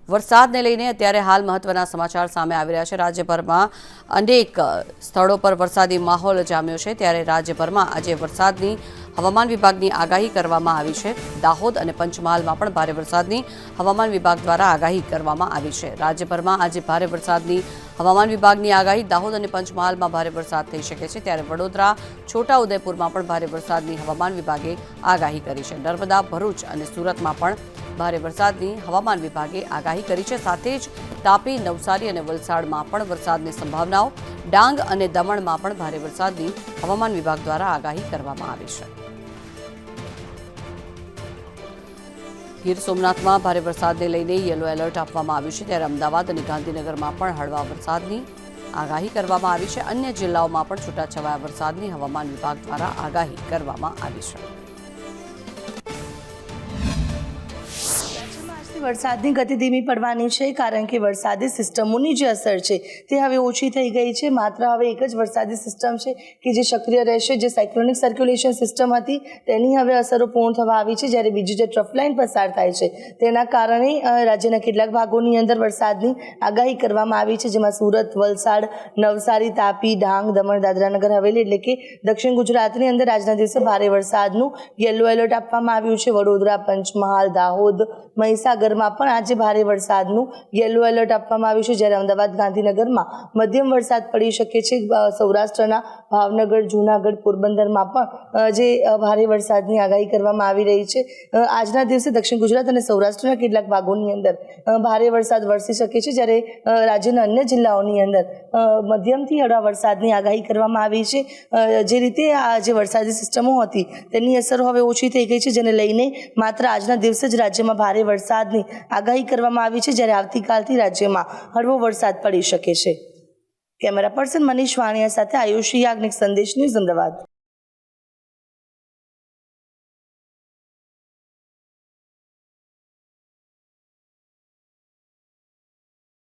વરસાદને લઈને અત્યારે હાલ મહત્વના સમાચાર સામે આવી રહ્યા છે। રાજ્યભરમાં અનેક સ્થળો પર વરસાદી માહોલ જામ્યો છે, ત્યારે રાજ્યભરમાં આજે વરસાદની હવામાન વિભાગની આગાહી કરવામાં આવી છે। દાહોદ અને પંચમહાલમાં પણ ભારે વરસાદની હવામાન વિભાગ દ્વારા આગાહી કરવામાં આવી છે। રાજ્યભરમાં આજે ભારે વરસાદની હવામાન વિભાગની આગાહી, દાહોદ અને પંચમહાલમાં ભારે વરસાદ થઈ શકે છે, ત્યારે વડોદરા, છોટાઉદેપુરમાં પણ ભારે વરસાદની હવામાન વિભાગે આગાહી કરી છે। નર્મદા, ભરૂચ અને સુરતમાં પણ ભારે વરસાદની હવામાન વિભાગે આગાહી કરી છે। સાથે જ તાપી, નવસારી અને વલસાડમાં પણ વરસાદની સંભાવનાઓ, ડાંગ અને દમણમાં પણ ભારે વરસાદની હવામાન વિભાગ દ્વારા આગાહી કરવામાં આવી છે। ગીર સોમનાથમાં ભારે વરસાદને લઈને યલો એલર્ટ આપવામાં આવ્યું છે, ત્યારે અમદાવાદ અને ગાંધીનગરમાં પણ હળવા વરસાદની આગાહી કરવામાં આવી છે। અન્ય જિલ્લાઓમાં પણ છૂટાછવાયા વરસાદની હવામાન વિભાગ દ્વારા આગાહી કરવામાં આવી છે। વરસાદની ગતિ ધીમી પડવાની છે, કારણ કે વરસાદી સિસ્ટમોની જે અસર છે તે હવે ઓછી થઈ ગઈ છે। માત્ર હવે એક જ વરસાદી સિસ્ટમ છે કે જે સક્રિય રહેશે, જે સાયક્લોનિક સર્ક્યુલેશન સિસ્ટમ હતી તેની હવે અસરો પૂર્ણ થવા આવી છે, જ્યારે બીજી જે ટ્રફ લાઇન પસાર થાય છે તેના કારણે રાજ્યના કેટલાક ભાગોની અંદર વરસાદની આગાહી કરવામાં આવી છે, જેમાં સુરત, વલસાડ, નવસારી, તાપી, ડાંગ, દમણ, દાદરાનગર હવેલી એટલે કે દક્ષિણ ગુજરાતની અંદર આજના દિવસે ભારે વરસાદનું યલો એલર્ટ આપવામાં આવ્યું છે। વડોદરા, પંચમહાલ, દાહોદ, મહીસાગરમાં પણ આજે ભારે વરસાદનું યલો એલર્ટ આપવામાં આવ્યું છે, જ્યારે અમદાવાદ, ગાંધીનગરમાં મધ્યમ વરસાદ પડી શકે છે। સૌરાષ્ટ્રના ભાવનગર, જૂનાગઢ, પોરબંદરમાં પણ જે ભારે વરસાદની આગાહી કરવામાં આવી રહી છે। આજના દિવસે દક્ષિણ ગુજરાત અને સૌરાષ્ટ્રના કેટલાક ભાગોની અંદર ભારે વરસાદ વરસી શકે છે, જ્યારે રાજ્યના અન્ય જિલ્લાઓની અંદર મધ્યમથી હળવા વરસાદની આગાહી કરવામાં આવી છે। જે રીતે આ જે વરસાદી સિસ્ટમો હતી તેની અસરો હવે ઓછી થઈ ગઈ છે, જેને લઈને માત્ર આજના દિવસે જ રાજ્યમાં ભારે વરસાદની આગાહી કરવામાં આવી છે, જ્યારે આવતીકાલથી રાજ્યમાં હળવો વરસાદ પડી શકે છે। કેમેરા પર્સન મનીષ વાણિયા સાથે આયુષી યાજ્ઞિક, સંદેશ ન્યૂઝ, અમદાવાદ।